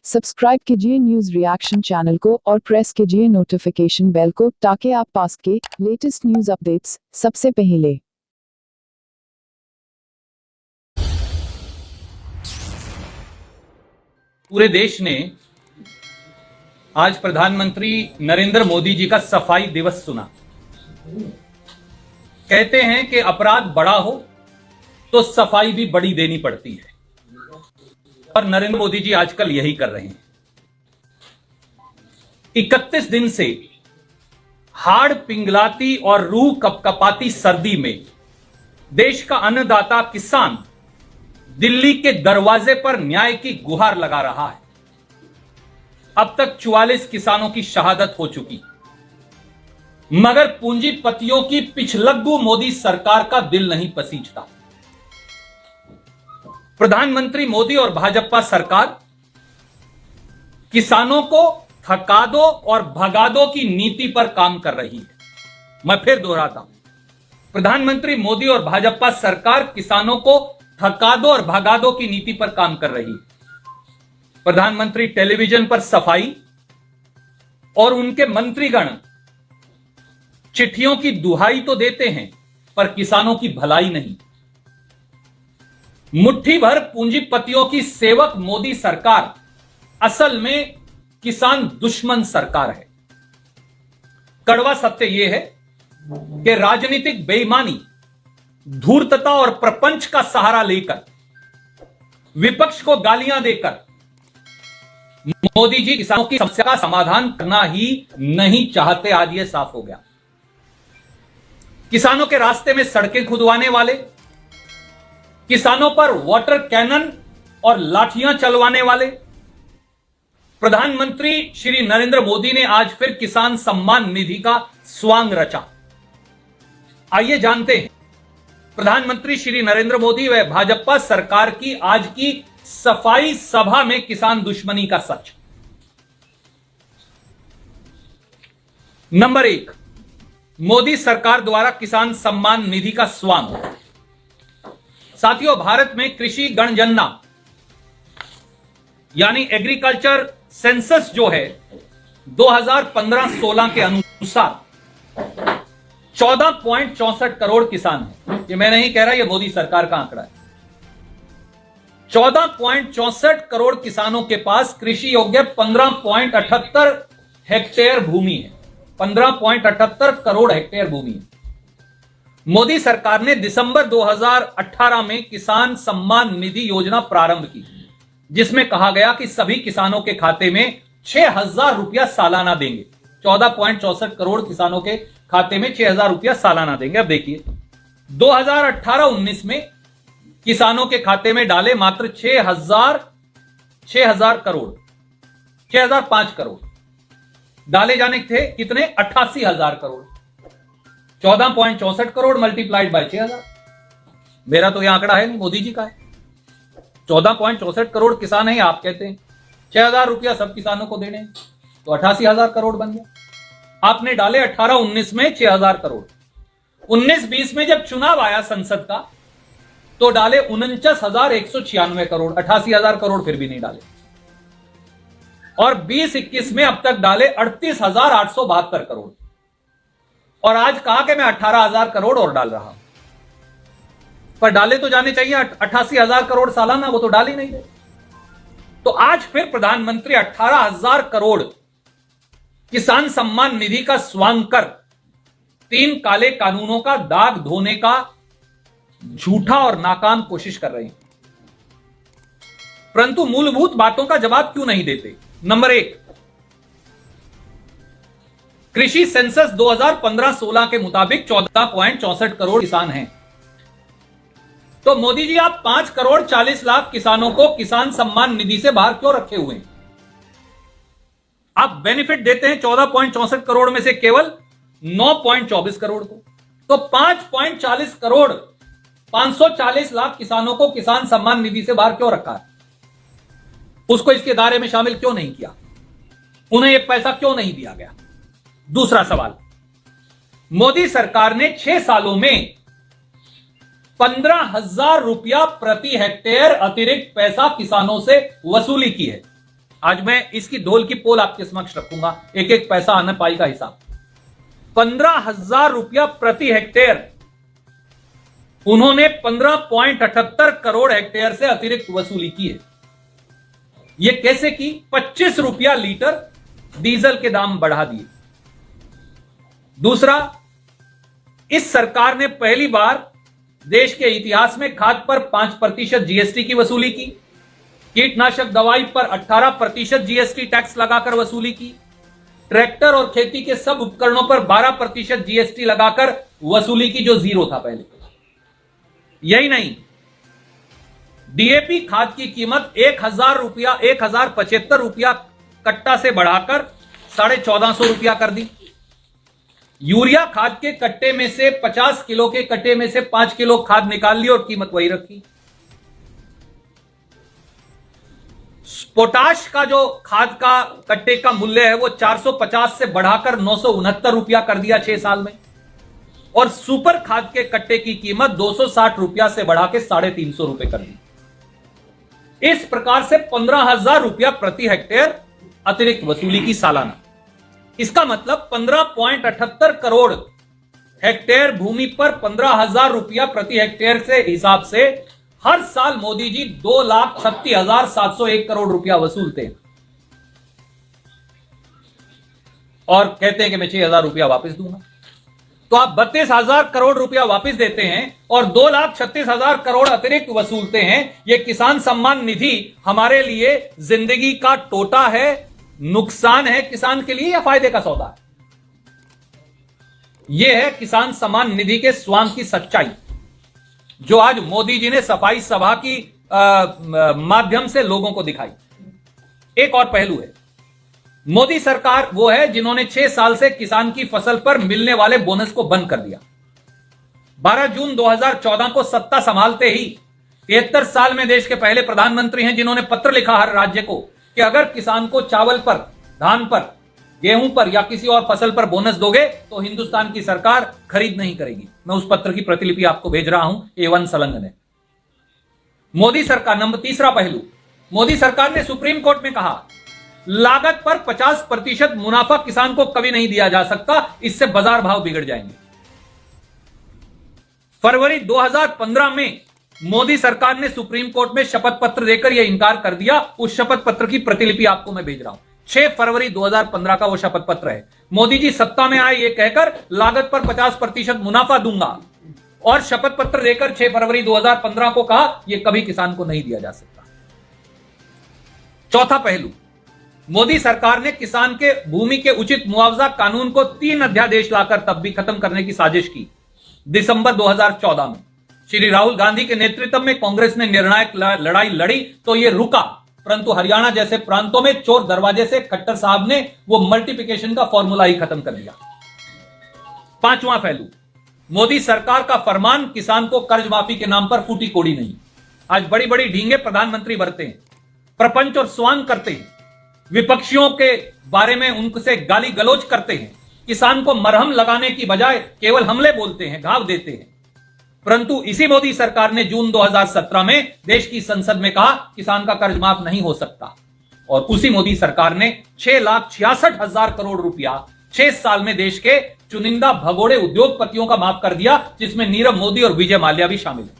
Subscribe कीजिए news reaction channel को और प्रेस कीजिए नोटिफिकेशन बेल को ताकि आप पास के लेटेस्ट न्यूज अपडेट्स सबसे पहले। पूरे देश ने आज प्रधानमंत्री नरेंद्र मोदी जी का सफाई दिवस सुना। कहते हैं कि अपराध बड़ा हो तो सफाई भी बड़ी देनी पड़ती है और नरेंद्र मोदी जी आजकल यही कर रहे हैं। 31 दिन से हाड़ पिंगलाती और रूह कपकपाती सर्दी में देश का अन्नदाता किसान दिल्ली के दरवाजे पर न्याय की गुहार लगा रहा है। अब तक 44 किसानों की शहादत हो चुकी, मगर पूंजीपतियों की पिछलग्गू मोदी सरकार का दिल नहीं पसीजता। प्रधानमंत्री मोदी और भाजपा सरकार किसानों को थका दो और भगा दो की नीति पर काम कर रही है। मैं फिर दोहराता हूं, प्रधानमंत्री मोदी और भाजपा सरकार किसानों को थका दो और भगा दो की नीति पर काम कर रही है। प्रधानमंत्री टेलीविजन पर सफाई और उनके मंत्रीगण चिट्ठियों की दुहाई तो देते हैं, पर किसानों की भलाई नहीं। मुट्ठी भर पूंजीपतियों की सेवक मोदी सरकार असल में किसान दुश्मन सरकार है। कड़वा सत्य यह है कि राजनीतिक बेईमानी, धूर्तता और प्रपंच का सहारा लेकर विपक्ष को गालियां देकर मोदी जी किसानों की समस्या का समाधान करना ही नहीं चाहते। आज यह साफ हो गया। किसानों के रास्ते में सड़कें खुदवाने वाले, किसानों पर वाटर कैनन और लाठियां चलवाने वाले प्रधानमंत्री श्री नरेंद्र मोदी ने आज फिर किसान सम्मान निधि का स्वांग रचा। आइए जानते हैं प्रधानमंत्री श्री नरेंद्र मोदी व भाजपा सरकार की आज की सफाई सभा में किसान दुश्मनी का सच। नंबर 1, मोदी सरकार द्वारा किसान सम्मान निधि का स्वांग। साथियों, भारत में कृषि गणगणना यानी एग्रीकल्चर सेंसस जो है 2015-16 के अनुसार 14.64 करोड़ किसान हैं। ये मैं नहीं कह रहा, ये मोदी सरकार का आंकड़ा है। 14.64 करोड़ किसानों के पास कृषि योग्य 15.78 हेक्टेयर भूमि है। 15.78 करोड़ हेक्टेयर भूमि है। मोदी सरकार ने दिसंबर 2018 में किसान सम्मान निधि योजना प्रारंभ की, जिसमें कहा गया कि सभी किसानों के खाते में 6,000 रुपया सालाना देंगे। 14.64 करोड़ किसानों के खाते में 6,000 रुपया सालाना देंगे। अब देखिए 2018-19 में किसानों के खाते में डाले मात्र 6,000 करोड़, 6,005 करोड़ डाले जाने थे। कितने? 88,000 करोड़। 14.64 crore multiplied by 6,000। मेरा तो यह आंकड़ा है, मोदी जी का है। 14.64 करोड़ किसान हैं, आप कहते हैं 6,000 रुपया सब किसानों को देने, तो 88,000 करोड़ बन गया। आपने डाले 18-19 में 6,000 करोड़। 19-20 में जब चुनाव आया संसद का तो डाले 49,196 करोड़। 88,000 करोड़ फिर भी नहीं डाले। और 20-21 में अब तक डाले 38,872 करोड़। और आज कहा कि मैं 18,000 करोड़ और डाल रहा हूं, पर डाले तो जाने चाहिए 88,000 करोड़ सालाना, वो तो डाल ही नहीं रहे। तो आज फिर प्रधानमंत्री 18,000 करोड़ किसान सम्मान निधि का स्वांग कर 3 काले कानूनों का दाग धोने का झूठा और नाकाम कोशिश कर रहे हैं। परंतु मूलभूत बातों का जवाब क्यों नहीं देते? नंबर 1, कृषि सेंसस 2015-16 के मुताबिक 14.64 करोड़ किसान हैं। तो मोदी जी, आप 5 करोड़ 40 लाख किसानों को किसान सम्मान निधि से बाहर क्यों रखे हुए हैं? आप बेनिफिट देते हैं 14.64 करोड़ में से केवल 9.24 करोड़ को। तो 5.40 करोड़ 540 लाख किसानों को किसान सम्मान निधि से बाहर क्यों रखा है? उसको इसके दायरे में शामिल क्यों नहीं किया? उन्हें यह पैसा क्यों नहीं दिया गया? दूसरा सवाल, मोदी सरकार ने 6 सालों में 15,000 रुपया प्रति हेक्टेयर अतिरिक्त पैसा किसानों से वसूली की है। आज मैं इसकी ढोल की पोल आपके समक्ष रखूंगा, एक एक पैसा आने पाई का हिसाब। 15,000 रुपया प्रति हेक्टेयर उन्होंने 15.78 करोड़ हेक्टेयर से अतिरिक्त वसूली की है। यह कैसे की? 25 रुपया लीटर डीजल के दाम बढ़ा दिए। दूसरा, इस सरकार ने पहली बार देश के इतिहास में खाद पर 5% जीएसटी की वसूली की, कीटनाशक दवाई पर 18% जीएसटी टैक्स लगाकर वसूली की, ट्रैक्टर और खेती के सब उपकरणों पर 12% जीएसटी लगाकर वसूली की, जो जीरो था पहले। यही नहीं, डीएपी खाद की कीमत 1,075 रुपया कट्टा से बढ़ाकर 1,450 रुपया कर दी। यूरिया खाद के कट्टे में से 50 किलो के कट्टे में से 5 किलो खाद निकाल ली और कीमत वही रखी। पोटाश का जो खाद का कट्टे का मूल्य है वो 450 से बढ़ाकर 969 रुपया कर दिया 6 साल में, और सुपर खाद के कट्टे की कीमत 260 रुपया से बढ़ा के 350 रुपए कर दी। इस प्रकार से 15,000 रुपया प्रति हेक्टेयर अतिरिक्त वसूली की सालाना। इसका मतलब 15.78 करोड़ हेक्टेयर भूमि पर 15,000 रुपया प्रति हेक्टेयर से हिसाब से हर साल मोदी जी 2,36,701 करोड़ रुपया वसूलते हैं और कहते हैं कि मैं 6,000 रुपया वापस दूंगा। तो आप 32,000 करोड़ रुपया वापस देते हैं और 2,36,000 करोड़ अतिरिक्त वसूलते हैं। यह किसान सम्मान निधि हमारे लिए जिंदगी का टोटा है, नुकसान है किसान के लिए, या फायदे का सौदा है? यह है किसान सम्मान निधि के स्वांग की सच्चाई, जो आज मोदी जी ने सफाई सभा की माध्यम से लोगों को दिखाई। एक और पहलू है, मोदी सरकार वो है जिन्होंने 6 साल से किसान की फसल पर मिलने वाले बोनस को बंद कर दिया। 12 जून 2014 को सत्ता संभालते ही 73 साल में देश के पहले प्रधानमंत्री हैं जिन्होंने पत्र लिखा हर राज्य को कि अगर किसान को चावल पर, धान पर, गेहूं पर या किसी और फसल पर बोनस दोगे तो हिंदुस्तान की सरकार खरीद नहीं करेगी। मैं उस पत्र की प्रतिलिपि आपको भेज रहा हूं, A1 संलग्न है। मोदी सरकार, नंबर तीसरा पहलू, मोदी सरकार ने सुप्रीम कोर्ट में कहा लागत पर 50% मुनाफा किसान को कभी नहीं दिया जा सकता, इससे बाजार भाव बिगड़ जाएंगे। फरवरी 2015 में मोदी सरकार ने सुप्रीम कोर्ट में शपथ पत्र देकर यह इंकार कर दिया। उस शपथ पत्र की प्रतिलिपि आपको मैं भेज रहा हूं। 6 फरवरी 2015 का वो शपथ पत्र है। मोदी जी सत्ता में आए ये कहकर लागत पर 50% मुनाफा दूंगा, और शपथ पत्र देकर 6 फरवरी 2015 को कहा यह कभी किसान को नहीं दिया जा सकता। चौथा पहलू, मोदी सरकार ने किसान के भूमि के उचित मुआवजा कानून को 3 अध्यादेश लाकर तब भी खत्म करने की साजिश की। दिसंबर 2014 में श्री राहुल गांधी के नेतृत्व में कांग्रेस ने निर्णायक लड़ाई लड़ी तो यह रुका, परंतु हरियाणा जैसे प्रांतों में चोर दरवाजे से खट्टर साहब ने वो मल्टीप्लिकेशन का फॉर्मूला ही खत्म कर दिया। पांचवां पहलू, मोदी सरकार का फरमान किसान को कर्ज माफी के नाम पर फूटी कोड़ी नहीं। आज बड़ी बड़ी ढींगे प्रधानमंत्री बरते हैं, प्रपंच और स्वांग करते हैं, विपक्षियों के बारे में उनसे गाली गलौज करते हैं, किसान को मरहम लगाने की बजाय केवल हमले बोलते हैं, घाव देते हैं। परंतु इसी मोदी सरकार ने जून 2017 में देश की संसद में कहा किसान का कर्ज माफ नहीं हो सकता, और उसी मोदी सरकार ने 6,66,000 करोड़ रुपया 6 साल में देश के चुनिंदा भगोड़े उद्योगपतियों का माफ कर दिया, जिसमें नीरव मोदी और विजय माल्या भी शामिल है।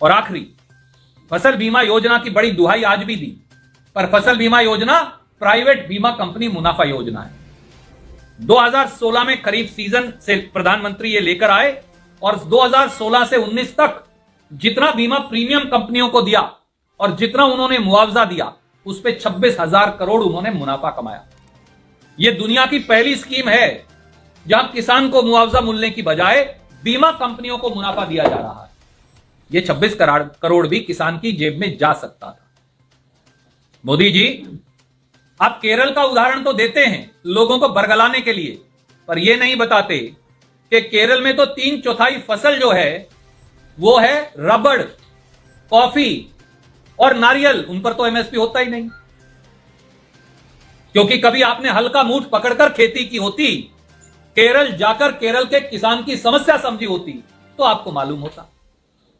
और आखिरी, फसल बीमा योजना की बड़ी दुहाई आज भी दी, पर फसल बीमा योजना प्राइवेट बीमा कंपनी मुनाफा योजना है। 2016 में खरीफ सीजन से प्रधानमंत्री ये लेकर आए और 2016 से 19 तक जितना बीमा प्रीमियम कंपनियों को दिया और जितना उन्होंने मुआवजा दिया उस पे 26,000 करोड़ उन्होंने मुनाफा कमाया। यह दुनिया की पहली स्कीम है जहां किसान को मुआवजा मिलने की बजाय बीमा कंपनियों को मुनाफा दिया जा रहा है। यह 26 करोड़ भी किसान की जेब में जा सकता था। मोदी जी, आप केरल का उदाहरण तो देते हैं लोगों को बरगलाने के लिए, पर यह नहीं बताते कि केरल में तो 3/4 फसल जो है वो है रबड़, कॉफी और नारियल। उन पर तो एमएसपी होता ही नहीं, क्योंकि कभी आपने हल्का मूठ पकड़कर खेती की होती, केरल जाकर केरल के किसान की समस्या समझी होती तो आपको मालूम होता।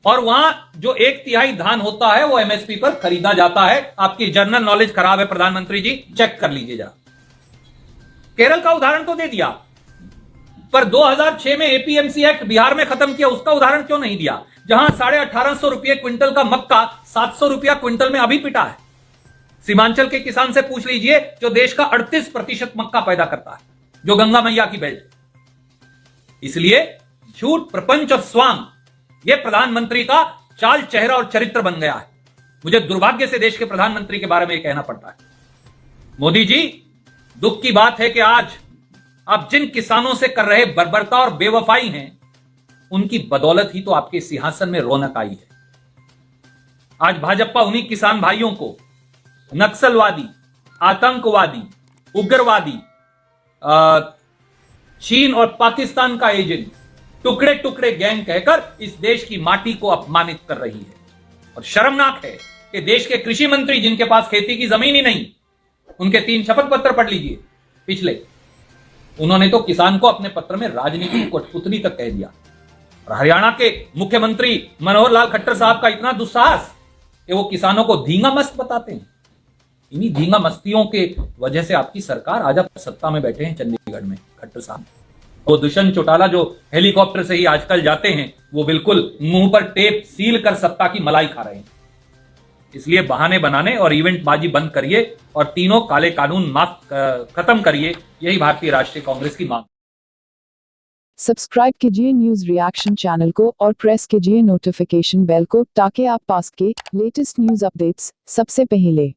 और वहां जो 1/3 धान होता है वो एमएसपी पर खरीदा जाता है। आपकी जर्नल नॉलेज खराब है प्रधानमंत्री जी, चेक कर लीजिए जरा। केरल का उदाहरण तो दे दिया, पर 2006 में एपीएमसी एक्ट बिहार में खत्म किया, उसका उदाहरण क्यों नहीं दिया? जहां 1850 रुपये क्विंटल का मक्का 700 रुपया क्विंटल में अभी पिटा है। सीमांचल के किसान से पूछ लीजिए, जो देश का 38% मक्का पैदा करता है, जो गंगा मैया की बेल्ट। इसलिए झूठ, प्रपंच और स्वांग ये प्रधानमंत्री का चाल, चेहरा और चरित्र बन गया है। मुझे दुर्भाग्य से देश के प्रधानमंत्री के बारे में कहना पड़ता है। मोदी जी, दुख की बात है कि आज आप जिन किसानों से कर रहे बर्बरता और बेवफाई हैं, उनकी बदौलत ही तो आपके सिंहासन में रौनक आई है। आज भाजपा उन्हीं किसान भाइयों को नक्सलवादी, आतंकवादी, उग्रवादी, चीन और पाकिस्तान का एजेंट, टुकड़े टुकड़े गैंग कहकर इस देश की माटी को अपमानित कर रही है। और शर्मनाक है कि देश के कृषि मंत्री, जिनके पास खेती की जमीन ही नहीं, उनके 3 शपथ पत्र पढ़ लीजिए पिछले, उन्होंने तो किसान को अपने पत्र में राजनीतिक कठपुतली तक कह दिया। और हरियाणा के मुख्यमंत्री मनोहर लाल खट्टर साहब का इतना दुस्साहस कि वो किसानों को धींगा मस्त बताते हैं। इन्हीं धींगा मस्तियों के वजह से आपकी सरकार आज आप सत्ता में बैठे हैं चंडीगढ़ में। खट्टर साहब, वो दुष्यंत चौटाला जो हेलीकॉप्टर से ही आजकल जाते हैं, वो बिल्कुल मुंह पर टेप सील कर सत्ता की मलाई खा रहे हैं। इसलिए बहाने बनाने और इवेंट बाजी बंद करिए और तीनों काले कानून खत्म करिए। यही भारतीय राष्ट्रीय कांग्रेस की मांग। सब्सक्राइब कीजिए न्यूज रिएक्शन चैनल को और प्रेस कीजिए नोटिफिकेशन बेल को, ताकि आप पास के लेटेस्ट न्यूज अपडेट्स सबसे पहले